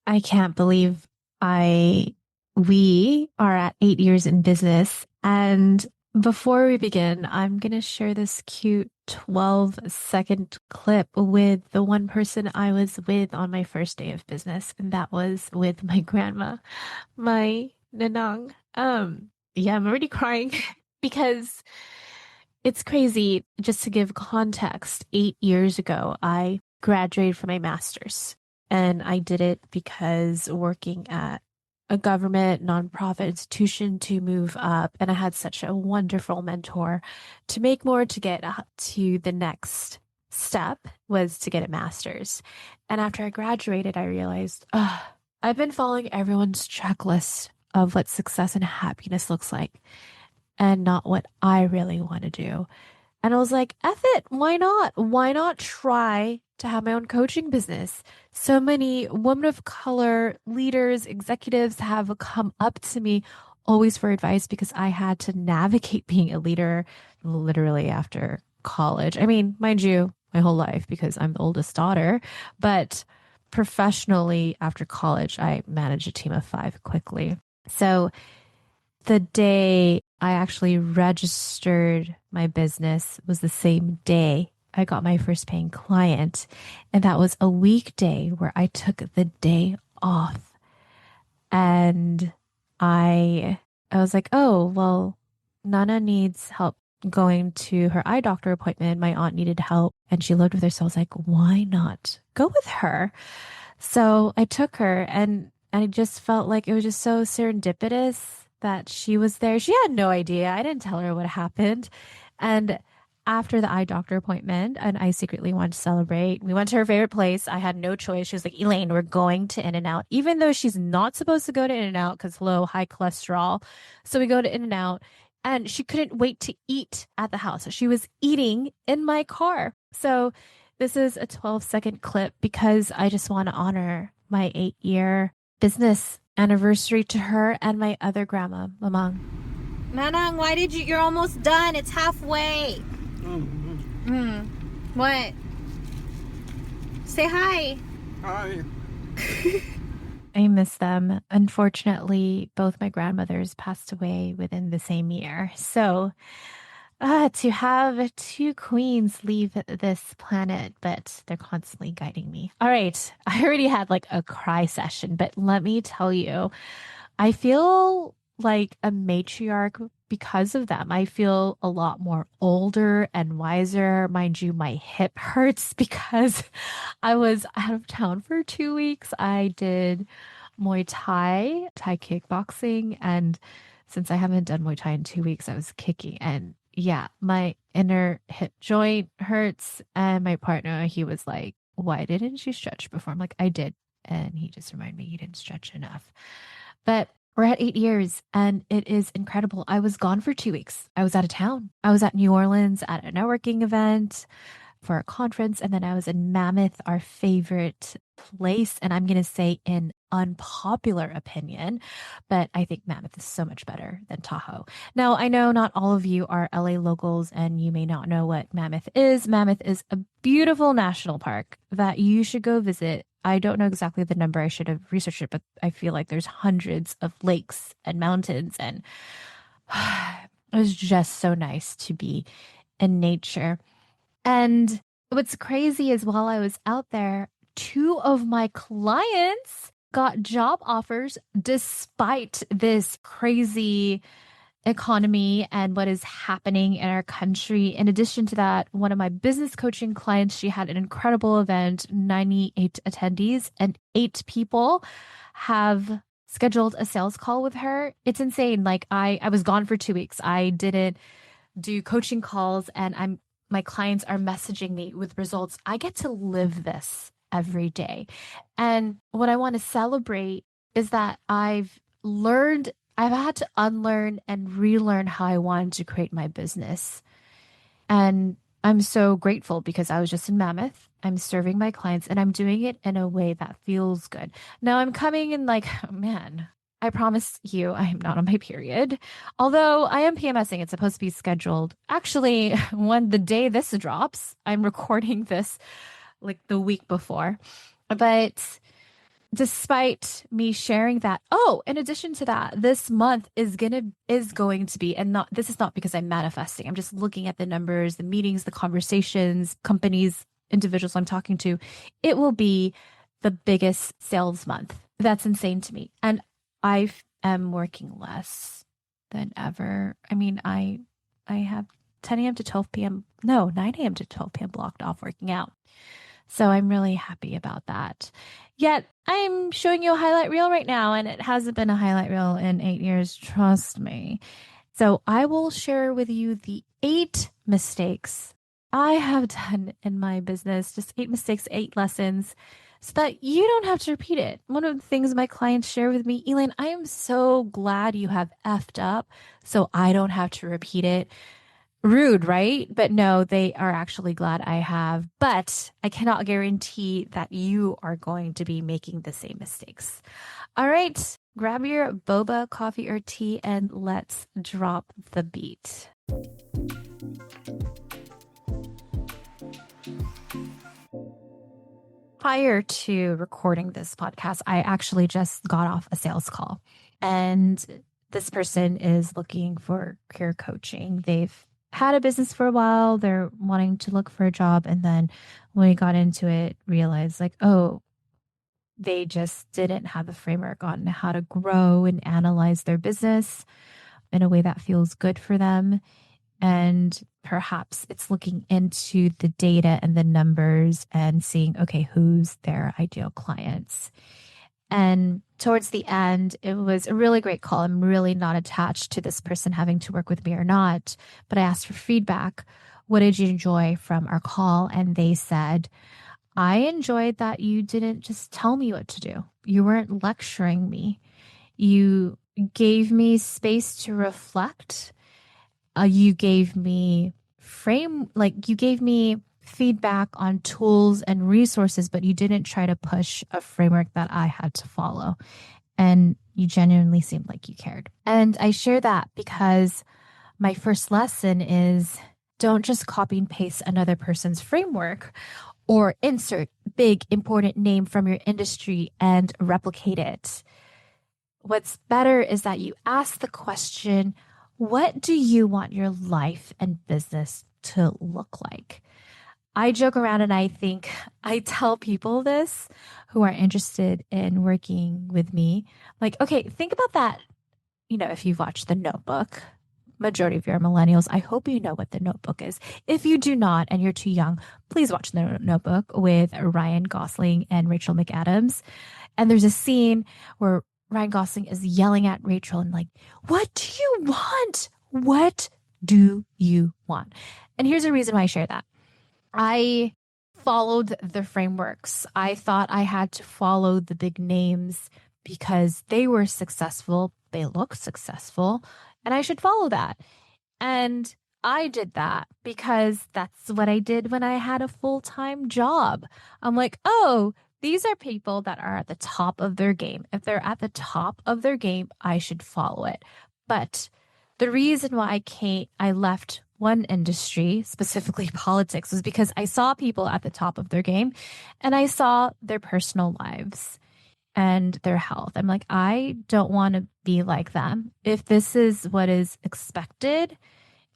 I can't believe I we are at 8 years in business. And before we begin, I'm gonna share this cute 12-second clip with the one person I was with on my first day of business, and that was with my grandma, my nanang. Yeah, I'm already crying because it's crazy. Just to give context, 8 years ago, I graduated from my master's. And I did it because working at a government nonprofit institution to move up. And I had such a wonderful mentor to make more to get to the next step was to get a master's. And after I graduated, I realized, I've been following everyone's checklist of what success and happiness looks like and not what I really want to do. And I was like, F it, why not? Why not try to have my own coaching business? So many women of color leaders, executives have come up to me always for advice because I had to navigate being a leader literally after college. I mean, mind you, my whole life because I'm the oldest daughter, but professionally after college, I managed a team of five quickly. So the day I actually registered my business was the same day I got my first paying client. And that was a weekday where I took the day off. And I was like, oh, well, Nana needs help going to her eye doctor appointment. My aunt needed help and she lived with her. So I was like, why not go with her? So I took her and I just felt like it was just so serendipitous that she was there. She had no idea. I didn't tell her what happened. And after the eye doctor appointment, and I secretly wanted to celebrate, we went to her favorite place. I had no choice. She was like, Elaine, we're going to In-N-Out, even though she's not supposed to go to In-N-Out because low, high cholesterol. So we go to In-N-Out and she couldn't wait to eat at the house. She was eating in my car. So this is a 12-second clip because I just want to honor my 8 year business anniversary to her and my other grandma, Mamang. Nanang, why did you? You're almost done. It's halfway. Mm. What? Say hi. Hi. I miss them. Unfortunately, both my grandmothers passed away within the same year. So to have two queens leave this planet, but they're constantly guiding me. All right. I already had like a cry session, but let me tell you, I feel like a matriarch because of them. I feel a lot more older and wiser. Mind you, my hip hurts because I was out of town for 2 weeks. I did Muay Thai, Thai kickboxing, and since I haven't done Muay Thai in 2 weeks, I was kicking. And yeah, my inner hip joint hurts. And my partner, he was like, why didn't you stretch before? I'm like, I did. And he just reminded me you didn't stretch enough. But we're at 8 years and it is incredible. I was gone for 2 weeks. I was out of town. I was at New Orleans at a networking event for a conference. And then I was in Mammoth, our favorite place. And I'm going to say in unpopular opinion, but I think Mammoth is so much better than Tahoe. Now, I know not all of you are LA locals and you may not know what Mammoth is. Mammoth is a beautiful national park that you should go visit. I don't know exactly the number. I should have researched it, but I feel like there's hundreds of lakes and mountains and it was just so nice to be in nature. And what's crazy is while I was out there, two of my clients got job offers despite this crazy economy and what is happening in our country. In addition to that, one of my business coaching clients, she had an incredible event, 98 attendees, and 8 people have scheduled a sales call with her. It's insane. Like I was gone for 2 weeks. I didn't do coaching calls and my clients are messaging me with results. I get to live this every day. And what I want to celebrate is that I've had to unlearn and relearn how I wanted to create my business. And I'm so grateful because I was just in Mammoth. I'm serving my clients and I'm doing it in a way that feels good. Now I'm coming in like, oh, man, I promise you I am not on my period. Although I am PMSing, it's supposed to be scheduled. Actually, when the day this drops, I'm recording this like the week before. But despite me sharing that, oh, in addition to that, this month is going to be, and not this is not because I'm manifesting. I'm just looking at the numbers, the meetings, the conversations, companies, individuals I'm talking to. It will be the biggest sales month. That's insane to me. And I am working less than ever. I mean, I have 10 a.m. to 12 p.m. No, 9 a.m. to 12 p.m. blocked off working out. So I'm really happy about that. Yet I'm showing you a highlight reel right now, and it hasn't been a highlight reel in 8 years. Trust me. So I will share with you the 8 mistakes I have done in my business, just 8 mistakes, 8 lessons, so that you don't have to repeat it. One of the things my clients share with me, Elaine, I am so glad you have effed up so I don't have to repeat it. Rude, right? But no, they are actually glad I have. But I cannot guarantee that you are going to be making the same mistakes. All right, grab your boba, coffee, or tea, and let's drop the beat. Prior to recording this podcast, I actually just got off a sales call, and this person is looking for career coaching. They've had a business for a while, they're wanting to look for a job, and then when we got into it, realized like, oh, they just didn't have a framework on how to grow and analyze their business in a way that feels good for them. And perhaps it's looking into the data and the numbers and seeing, okay, who's their ideal clients. And towards the end, it was a really great call. I'm really not attached to this person having to work with me or not, but I asked for feedback. What did you enjoy from our call? And they said, I enjoyed that you didn't just tell me what to do. You weren't lecturing me. You gave me space to reflect. You gave me you gave me feedback on tools and resources, but you didn't try to push a framework that I had to follow. And you genuinely seemed like you cared. And I share that because my first lesson is don't just copy and paste another person's framework or insert big important name from your industry and replicate it. What's better is that you ask the question, what do you want your life and business to look like? I joke around and I think I tell people this who are interested in working with me, like, okay, think about that. If you've watched The Notebook, majority of you are millennials. I hope you know what The Notebook is. If you do not and you're too young, please watch The Notebook with Ryan Gosling and Rachel McAdams. And there's a scene where Ryan Gosling is yelling at Rachel and like, what do you want? What do you want? And here's a reason why I share that. I followed the frameworks. I thought I had to follow the big names because they were successful. They looked successful, and I should follow that. And I did that because that's what I did when I had a full-time job. I'm like, oh, these are people that are at the top of their game. If they're at the top of their game, I should follow it. But the reason why I left one industry, specifically politics, was because I saw people at the top of their game and I saw their personal lives and their health. I'm like, I don't want to be like them. If this is what is expected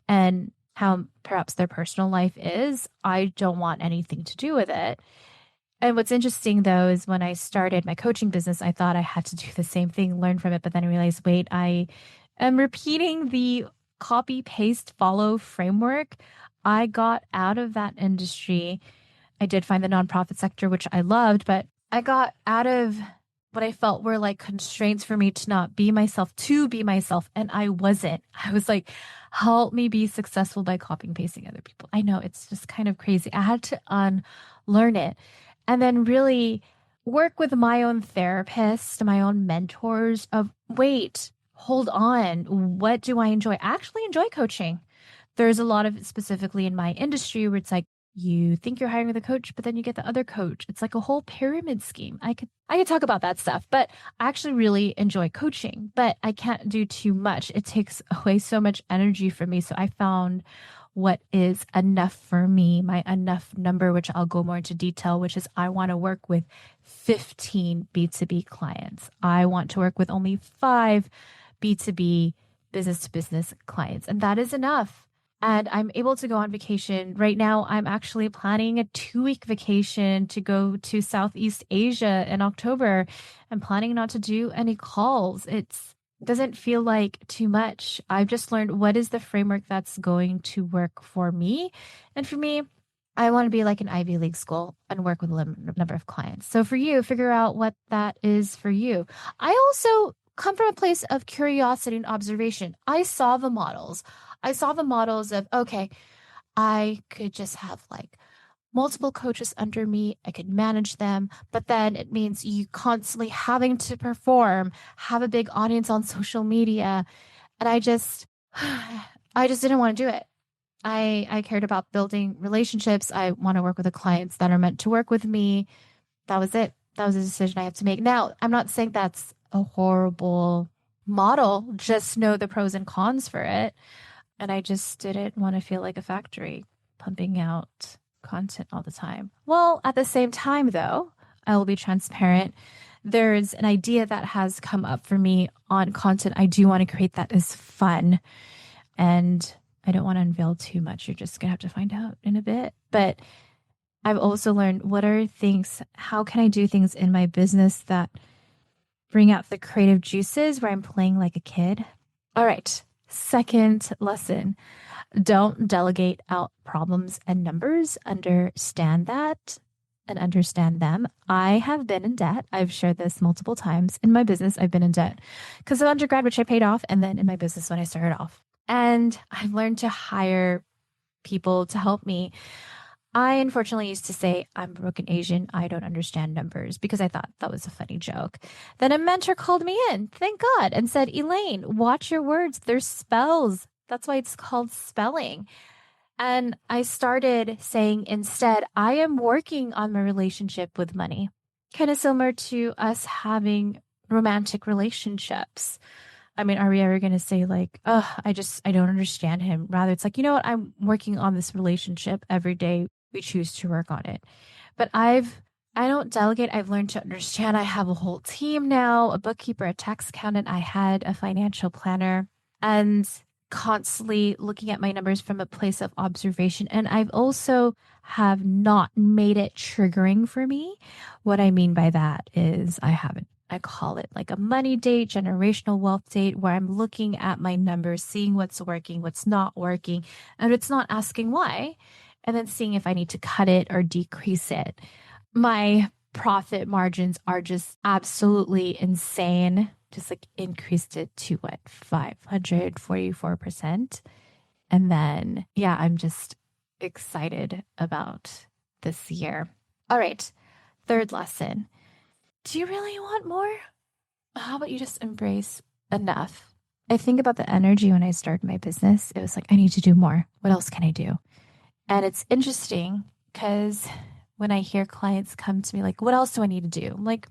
and how perhaps their personal life is, I don't want anything to do with it. And what's interesting though is when I started my coaching business, I thought I had to do the same thing, learn from it, but then I realized, wait, I am repeating the copy, paste, follow framework. I got out of that industry. I did find the nonprofit sector, which I loved, but I got out of what I felt were like constraints for me to not be myself, to be myself. And I wasn't. I was like, help me be successful by copying, pasting other people. I know it's just kind of crazy. I had to unlearn it and then really work with my own therapist, my own mentors of, wait, hold on. What do I enjoy? I actually enjoy coaching. There's a lot of it specifically in my industry where it's like, you think you're hiring the coach, but then you get the other coach. It's like a whole pyramid scheme. I could talk about that stuff, but I actually really enjoy coaching, but I can't do too much. It takes away so much energy from me. So I found what is enough for me, my enough number, which I'll go more into detail, which is I want to work with 15 B2B clients. I want to work with only 5 B2B business to business clients. And that is enough. And I'm able to go on vacation. Right now, I'm actually planning a 2-week vacation to go to Southeast Asia in October. I'm planning not to do any calls. It's doesn't feel like too much. I've just learned what is the framework that's going to work for me. And for me, I want to be like an Ivy League school and work with a limited number of clients. So for you, figure out what that is for you. I also come from a place of curiosity and observation. I saw the models. I saw the models of, okay, I could just have like multiple coaches under me. I could manage them, but then it means you constantly having to perform, have a big audience on social media. And I just didn't want to do it. I cared about building relationships. I want to work with the clients that are meant to work with me. That was it. That was a decision I have to make. Now, I'm not saying that's a horrible model. Just know the pros and cons for it. And I just didn't want to feel like a factory pumping out content all the time. Well, at the same time, though, I will be transparent. There's an idea that has come up for me on content I do want to create that is fun. And I don't want to unveil too much. You're just going to have to find out in a bit. But I've also learned what are things, how can I do things in my business that bring out the creative juices where I'm playing like a kid? All right. Second lesson, don't delegate out problems and numbers. Understand that and understand them. I have been in debt. I've shared this multiple times. In my business, I've been in debt because of undergrad, which I paid off, and then in my business when I started off. And I've learned to hire people to help me. I unfortunately used to say, I'm broken Asian. I don't understand numbers because I thought that was a funny joke. Then a mentor called me in, thank God, and said, Elaine, watch your words. There's spells. That's why it's called spelling. And I started saying instead, I am working on my relationship with money, kind of similar to us having romantic relationships. I mean, are we ever going to say like, oh, I don't understand him? Rather, it's like, you know what? I'm working on this relationship every day. We choose to work on it. But I don't delegate. I've learned to understand. I have a whole team now, a bookkeeper, a tax accountant. I had a financial planner and constantly looking at my numbers from a place of observation. And I've also have not made it triggering for me. What I mean by that is I haven't. I call it like a money date, generational wealth date, where I'm looking at my numbers, seeing what's working, what's not working, and it's not asking why, and then seeing if I need to cut it or decrease it. My profit margins are just absolutely insane. Just like increased it to what, 544%. And then, yeah, I'm just excited about this year. All right. Third lesson. Do you really want more? How about you just embrace enough? I think about the energy when I started my business. It was like, I need to do more. What else can I do? And it's interesting because when I hear clients come to me like, what else do I need to do? I'm like,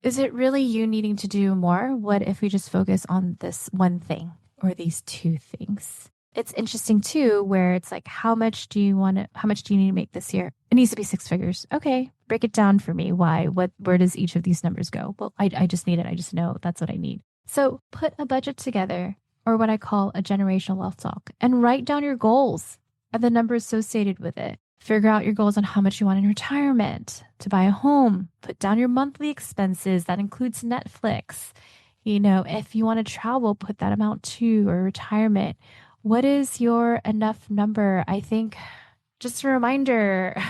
is it really you needing to do more? What if we just focus on this one thing or these two things? It's interesting too, where it's like, how much do you need to make this year? It needs to be 6 figures. Okay. Break it down for me. Why? Where does each of these numbers go? Well, I just need it. I just know that's what I need. So put a budget together, or what I call a generational wealth talk, and write down your goals and the numbers associated with it. Figure out your goals on how much you want in retirement, to buy a home, put down your monthly expenses. That includes Netflix. You know, if you want to travel, put that amount too, or retirement. What is your enough number? I think just a reminder,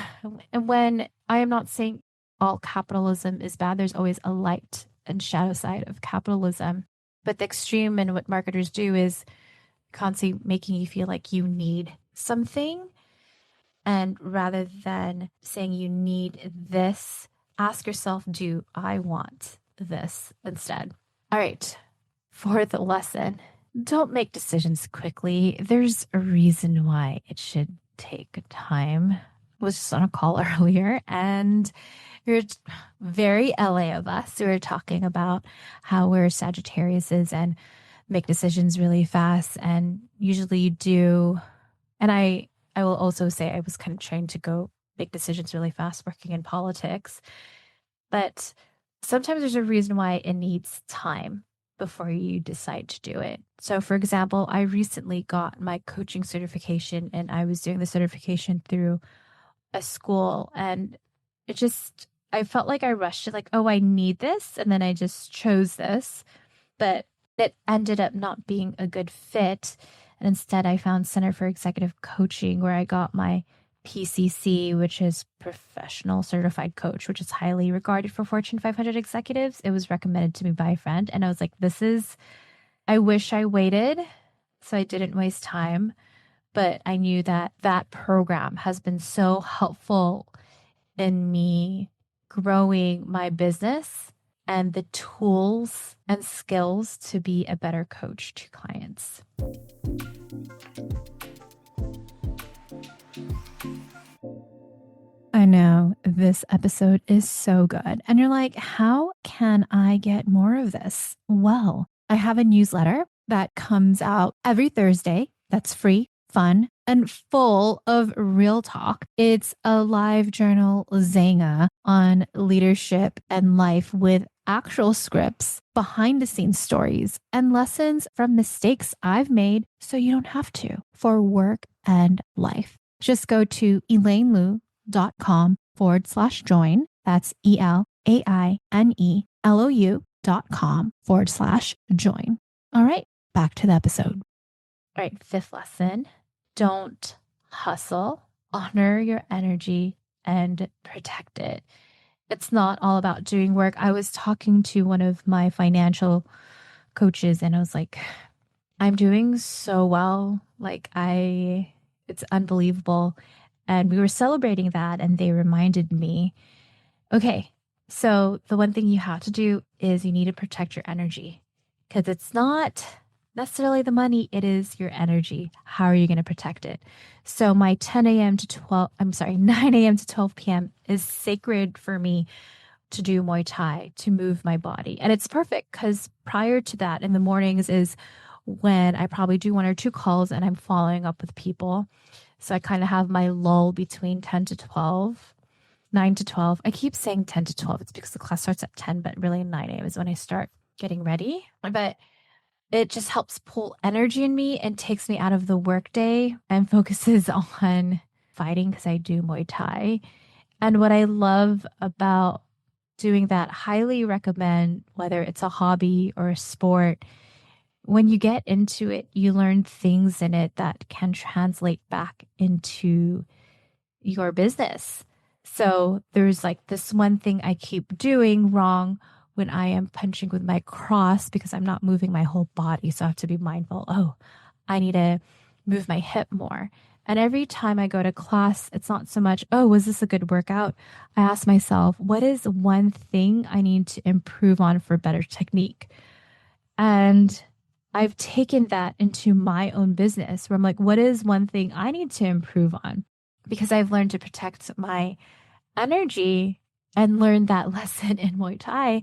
and when I am not saying all capitalism is bad, there's always a light and shadow side of capitalism. But the extreme and what marketers do is constantly making you feel like you need something. And rather than saying you need this, ask yourself, do I want this instead? All right. Fourth lesson, don't make decisions quickly. There's a reason why it should take time. I was just on a call earlier and you're very LA of us. We were talking about how we're Sagittariuses and make decisions really fast. And usually you do And I will also say I was kind of trying to go make decisions really fast working in politics. But sometimes there's a reason why it needs time before you decide to do it. So, for example, I recently got my coaching certification and I was doing the certification through a school. And it just, I felt like I rushed it, like, oh, I need this. And then I just chose this. But it ended up not being a good fit. And instead, I found Center for Executive Coaching, where I got my PCC, which is Professional Certified Coach, which is highly regarded for Fortune 500 executives. It was recommended to me by a friend. And I was like, this is, I wish I waited so I didn't waste time. But I knew that that program has been so helpful in me growing my business and the tools and skills to be a better coach to clients. I know this episode is so good. And you're like, how can I get more of this? Well, I have a newsletter that comes out every Thursday that's free, fun, and full of real talk. It's a live journal Zanga on leadership and life with actual scripts, behind the scenes stories, and lessons from mistakes I've made so you don't have to for work and life. Just go to elainelou.com/join. That's ELAINELOU.com/join. All right, back to the episode. All right, fifth lesson, don't hustle, honor your energy and protect it. It's not all about doing work. I was talking to one of my financial coaches and I was like, I'm doing so well. It's unbelievable. And we were celebrating that and they reminded me, okay, so the one thing you have to do is you need to protect your energy because it's not necessarily the money, it is your energy. How are you going to protect it? So my 9 a.m. to 12 p.m. is sacred for me to do Muay Thai, to move my body. And it's perfect because prior to that in the mornings is when I probably do one or two calls and I'm following up with people. So I kind of have my lull between 10 to 12, 9 to 12. I keep saying 10 to 12. It's because the class starts at 10, but really 9 a.m. is when I start getting ready. But it just helps pull energy in me and takes me out of the workday and focuses on fighting because I do Muay Thai. And what I love about doing that, highly recommend whether it's a hobby or a sport. When you get into it, you learn things in it that can translate back into your business. So there's like this one thing I keep doing wrong when I am punching with my cross because I'm not moving my whole body. So I have to be mindful. Oh, I need to move my hip more. And every time I go to class, it's not so much, oh, was this a good workout? I ask myself, what is one thing I need to improve on for better technique? And I've taken that into my own business where I'm like, what is one thing I need to improve on? Because I've learned to protect my energy and learned that lesson in Muay Thai.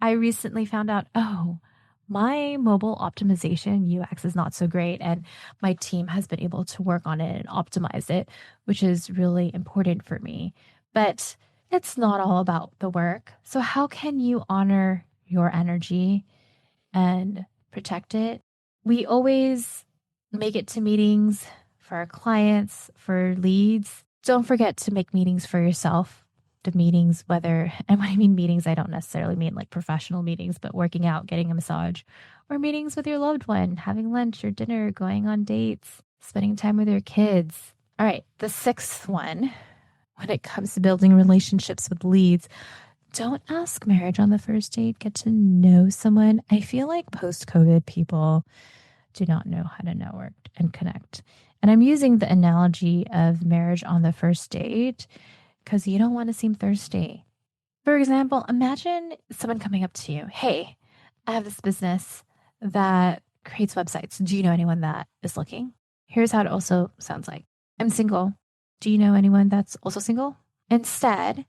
I recently found out, oh, my mobile optimization UX is not so great. And my team has been able to work on it and optimize it, which is really important for me. But it's not all about the work. So, how can you honor your energy and protect it? We always make it to meetings for our clients, for leads. Don't forget to make meetings for yourself. The meetings, whether, and when I mean meetings, I don't necessarily mean like professional meetings, but working out, getting a massage, or meetings with your loved one, having lunch or dinner, going on dates, spending time with your kids. All right, the sixth one, when it comes to building relationships with leads, don't ask marriage on the first date. Get to know someone. I feel like post COVID, people do not know how to network and connect. And I'm using the analogy of marriage on the first date because you don't want to seem thirsty. For example, imagine someone coming up to you. Hey, I have this business that creates websites. Do you know anyone that is looking? Here's how it also sounds like. I'm single. Do you know anyone that's also single? Instead,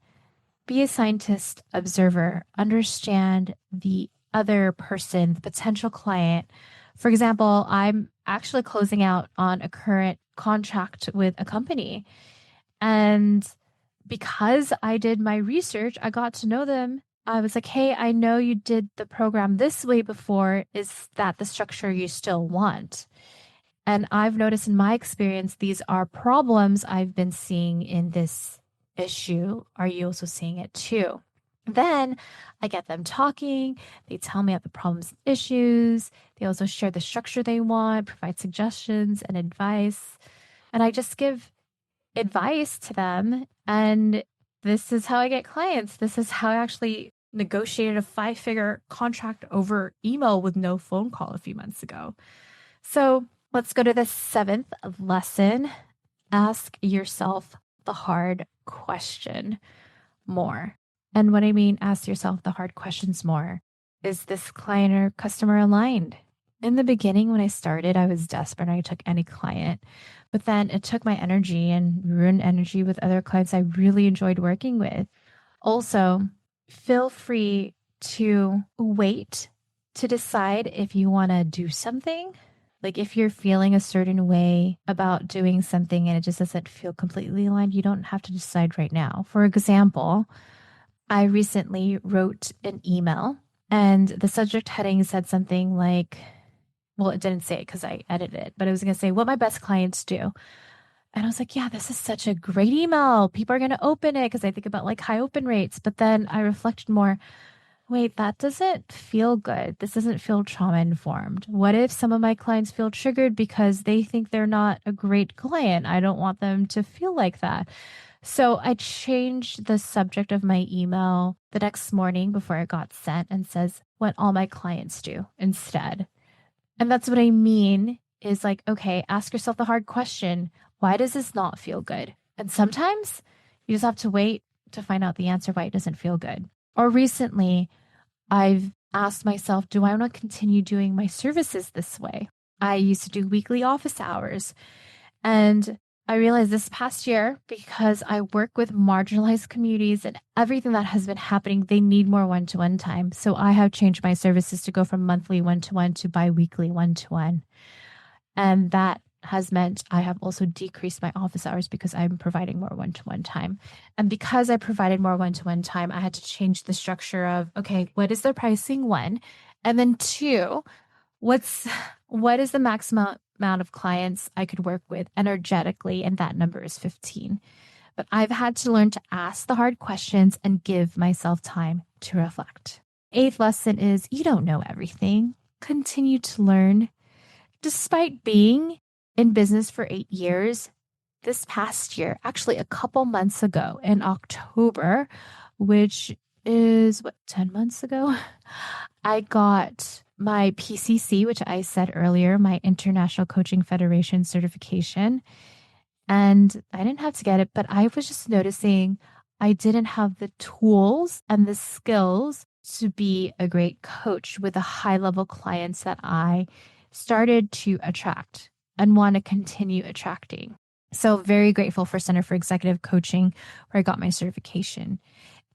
be a scientist observer, understand the other person, the potential client For example, I'm actually closing out on a current contract with a company. And because I did my research, I got to know them. I was like, hey, I know you did the program this way before. Is that the structure you still want? And I've noticed in my experience, these are problems I've been seeing in this issue. Are you also seeing it too? Then I get them talking. They tell me about the problems and issues. They also share the structure they want, provide suggestions and advice. And I just give advice to them. And this is how I get clients. This is how I actually negotiated a 5-figure contract over email with no phone call a few months ago. So let's go to the 7th lesson. Ask yourself the hard question more. And what I mean, ask yourself the hard questions more. Is this client or customer aligned? In the beginning, when I started, I was desperate. I took any client, but then it took my energy and ruined energy with other clients I really enjoyed working with. Also, feel free to wait to decide if you want to do something. Like if you're feeling a certain way about doing something and it just doesn't feel completely aligned, you don't have to decide right now. For example, I recently wrote an email and the subject heading said something like, well, it didn't say it because I edited it, but it was going to say what my best clients do. And I was like, yeah, this is such a great email. People are going to open it because I think about like high open rates. But then I reflected more, wait, that doesn't feel good. This doesn't feel trauma informed. What if some of my clients feel triggered because they think they're not a great client? I don't want them to feel like that. So I changed the subject of my email the next morning before it got sent and says what all my clients do instead. And that's what I mean is like, okay, ask yourself the hard question. Why does this not feel good? And sometimes you just have to wait to find out the answer why it doesn't feel good. Or recently, I've asked myself, do I want to continue doing my services this way? I used to do weekly office hours. And I realized this past year, because I work with marginalized communities and everything that has been happening, they need more one to one time. So I have changed my services to go from monthly one to one to bi weekly one to one. And that has meant I have also decreased my office hours because I'm providing more one to one time. And because I provided more one to one time, I had to change the structure of, okay, what is the pricing? One. And then two, what is the maximum amount of clients I could work with energetically? And that number is 15. But I've had to learn to ask the hard questions and give myself time to reflect. 8th lesson is you don't know everything. Continue to learn. Despite being in business for 8 years, this past year, actually a couple months ago in October, which is what, 10 months ago, I got my PCC, which I said earlier, my International Coaching Federation certification. And I didn't have to get it, but I was just noticing I didn't have the tools and the skills to be a great coach with the high level clients that I started to attract and want to continue attracting. So, very grateful for Center for Executive Coaching, where I got my certification.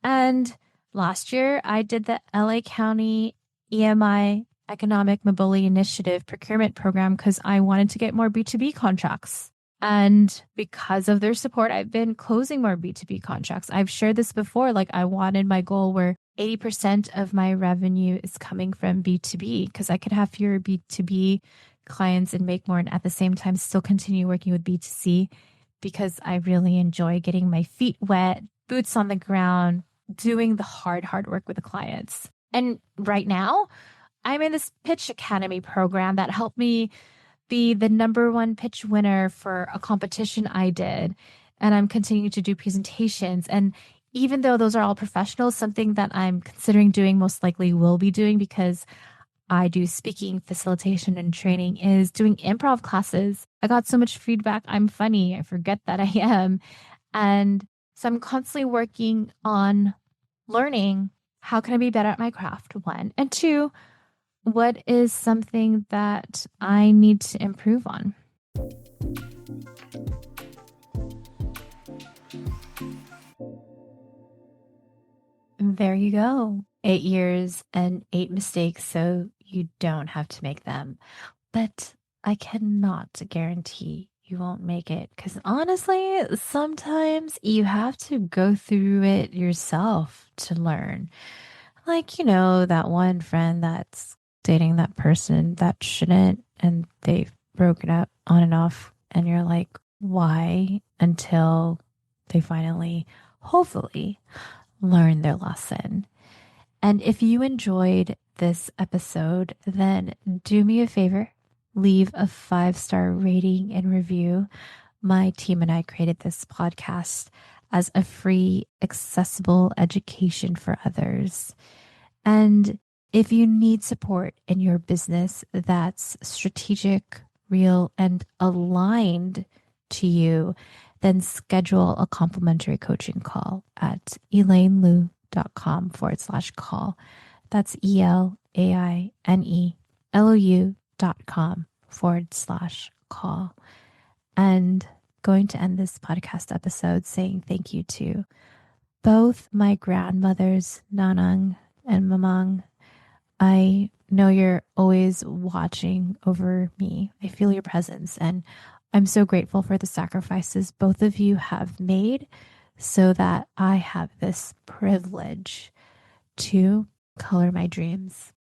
And last year, I did the LA County EMI Economic Mobility Initiative procurement program because I wanted to get more B2B contracts. And because of their support, I've been closing more B2B contracts. I've shared this before. Like, I wanted my goal where 80% of my revenue is coming from B2B because I could have fewer B2B clients and make more, and at the same time, still continue working with B2C because I really enjoy getting my feet wet, boots on the ground, doing the hard work with the clients. And right now, I'm in this Pitch Academy program that helped me be the #1 pitch winner for a competition I did. And I'm continuing to do presentations. And even though those are all professionals, something that I'm considering doing, most likely will be doing because I do speaking, facilitation, and training, is doing improv classes. I got so much feedback. I'm funny. I forget that I am. And so I'm constantly working on learning how can I be better at my craft, one. And two, what is something that I need to improve on? There you go. 8 years and eight mistakes so you don't have to make them. But I cannot guarantee you won't make it because honestly, sometimes you have to go through it yourself to learn. Like, that one friend that's dating that person that shouldn't, and they've broken up on and off, and you're like, why? Until they finally, hopefully, learn their lesson. And if you enjoyed this episode, then do me a favor, leave a 5-star rating and review. My team and I created this podcast as a free, accessible education for others. And if you need support in your business that's strategic, real, and aligned to you, then schedule a complimentary coaching call at elainelou.com/call. That's ELAINELOU.com/call. And going to end this podcast episode saying thank you to both my grandmothers, Nanang and Mamang. I know you're always watching over me. I feel your presence, and I'm so grateful for the sacrifices both of you have made so that I have this privilege to color my dreams.